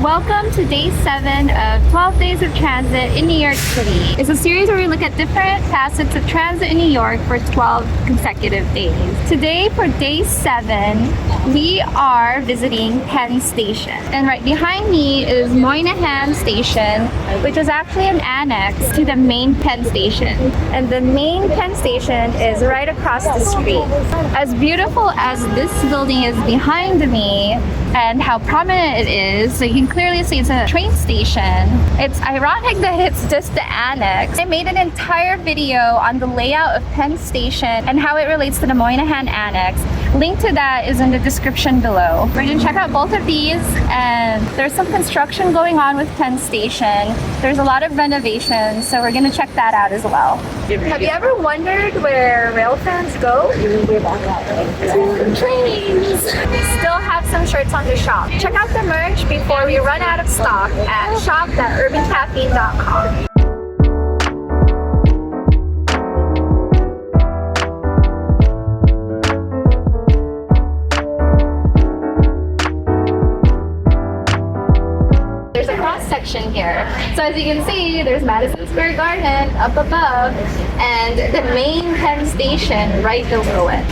Welcome to day 7 of 12 Days of Transit in New York City. It's a series where we look at different facets of transit in New York for 12 consecutive days. Today, for day 7, we are visiting Penn Station. And right behind me is Moynihan Station, which is actually an annex to the main Penn Station. And the main Penn Station is right across the street. As beautiful as this building is behind me, and how prominent it is, so you can clearly see it's a train station. It's ironic that it's just the annex. I made an entire video on the layout of Penn Station and how it relates to the Moynihan Annex. Link to that is in the description below. We're gonna check out both of these, and there's some construction going on with Penn Station. There's a lot of renovations, so we're gonna check that out as well. Have you ever wondered where rail fans go? Trains! Still have some shirts on the shop. Check out the merch before we run out of stock at shop.urbancaffeine.com. There's a cross section here. So as you can see, there's Madison Square Garden up above and the main Penn Station right below it.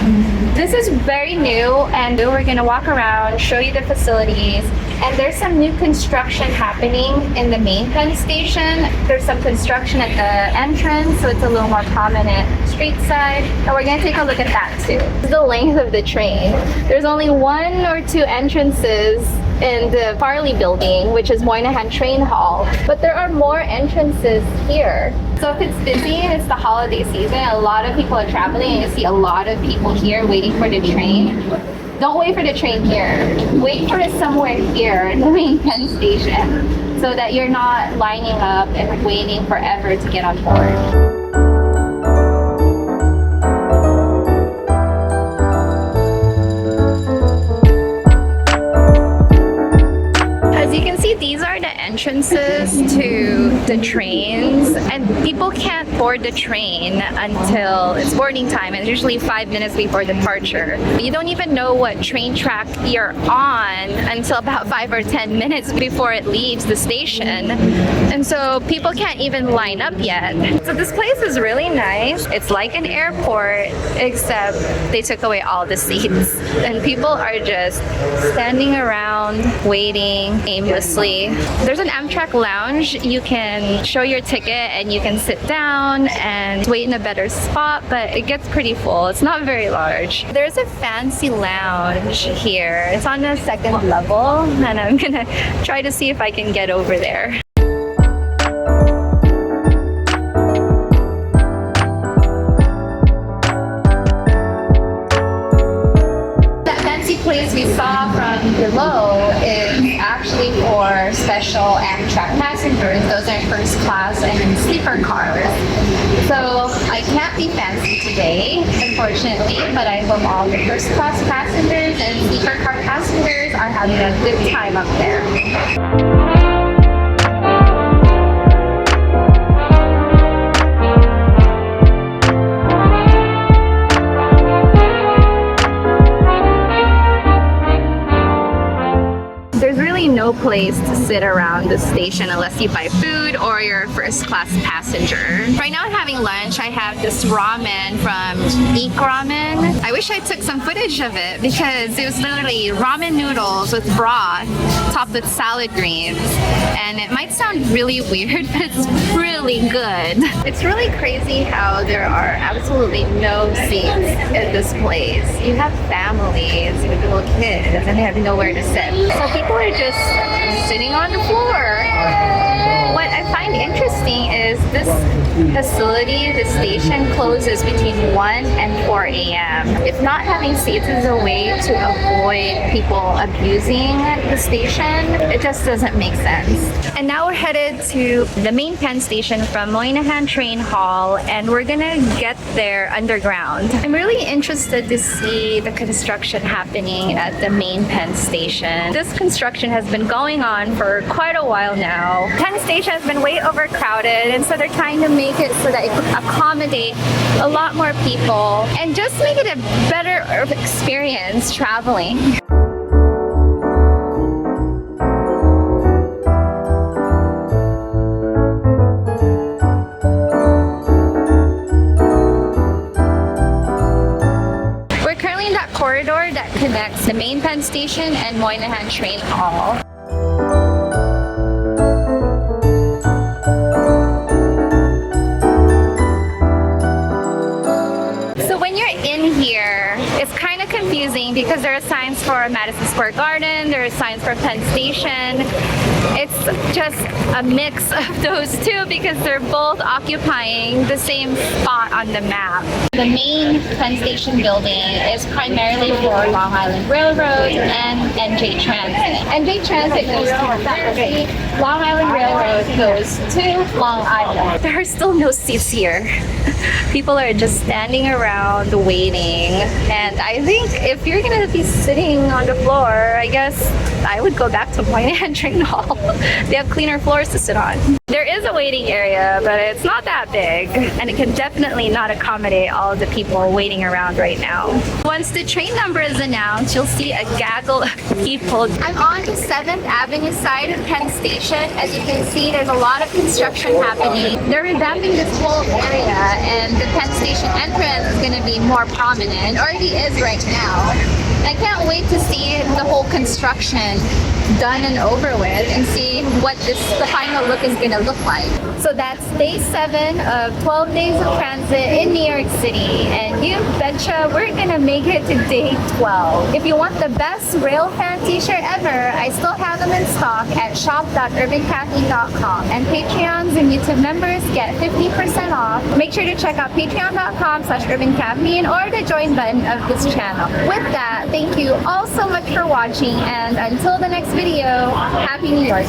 This is very new, and we're gonna walk around, show you the facilities, and there's some new construction happening in the main Penn Station. There's some construction at the entrance, so it's a little more prominent street side, and we're gonna take a look at that too. The length of the train. There's only 1 or 2 entrances in the Farley building, which is Moynihan Train Hall, but there are more entrances here. So if it's busy and it's the holiday season, a lot of people are traveling, and you see a lot of people here waiting for the train. Don't wait for the train here. Wait for it somewhere here in the main Penn Station, so that you're not lining up and waiting forever to get on board. These are the entrances to the trains, and people can't board the train until it's boarding time, and it's usually 5 minutes before departure. You don't even know what train track you're on until about 5 or 10 minutes before it leaves the station, and so people can't even line up yet. So this place is really nice. It's like an airport, except they took away all the seats, and people are just standing around waiting aimlessly. There's an Amtrak lounge. You can show your ticket and you can sit down and wait in a better spot, but it gets pretty full. It's not very large. There's a fancy lounge here. It's on the 2nd level, and I'm gonna try to see if I can get over there. That fancy place we saw from below is actually for special Amtrak passengers. Those are first class and sleeper cars. So I can't be fancy today, unfortunately, but I hope all the first class passengers and sleeper car passengers are having a good time up there. No place to sit around the station unless you buy food or you're a first class passenger. Right now I'm having lunch. I have this ramen from Eek Ramen. I wish I took some footage of it because it was literally ramen noodles with broth topped with salad greens, and it might sound really weird, but it's really good. It's really crazy how there are absolutely no seats in this place. You have families with little kids and they have nowhere to sit. So people are just sitting on the floor. What I find interesting is this facility, the station, closes between 1 and 4 a.m. If not having seats is a way to avoid people abusing the station, it just doesn't make sense. And now we're headed to the main Penn Station from Moynihan Train Hall, and we're gonna get there underground. I'm really interested to see the construction happening at the main Penn Station. This construction has been going on for quite a while now. Penn Station has been way overcrowded, and so they're trying to make it so that it could accommodate a lot more people and just make it a better experience traveling. main Penn Station and Moynihan Train Hall. So when you're in here, it's kind of confusing because there are signs for Madison Square Garden, there are signs for Penn Station. It's just a mix of those two because they're both occupying the same spot on the map. The main Penn Station building is primarily for Long Island Railroad and NJ Transit. NJ Transit goes to Saturday. Long Island Railroad goes to Long Island. There are still no seats here. People are just standing around waiting, and I think if you're gonna be sitting on the floor, I guess I would go back to Moynihan Train Hall. They have cleaner floors to sit on. There is a waiting area, but it's not that big, and it can definitely not accommodate all of the people waiting around right now. Once the train number is announced, you'll see a gaggle of people. I'm on the 7th Avenue side of Penn Station. As you can see, there's a lot of construction happening. They're revamping this whole area, and the Penn Station entrance is going to be more prominent. It already is right now. I can't wait to see the whole construction done and over with and see what the final look is going to look like. So that's day 7 of 12 days of transit in New York City, and you betcha we're going to make it to day 12. If you want the best rail fan t-shirt ever, I still have them in stock at shop.urbancaffeine.com, and Patreons and YouTube members get 50% off. Make sure to check out patreon.com/urbancaffeine or the join button of this channel. With that, thank you all so much for watching, and until the next video, Happy New York!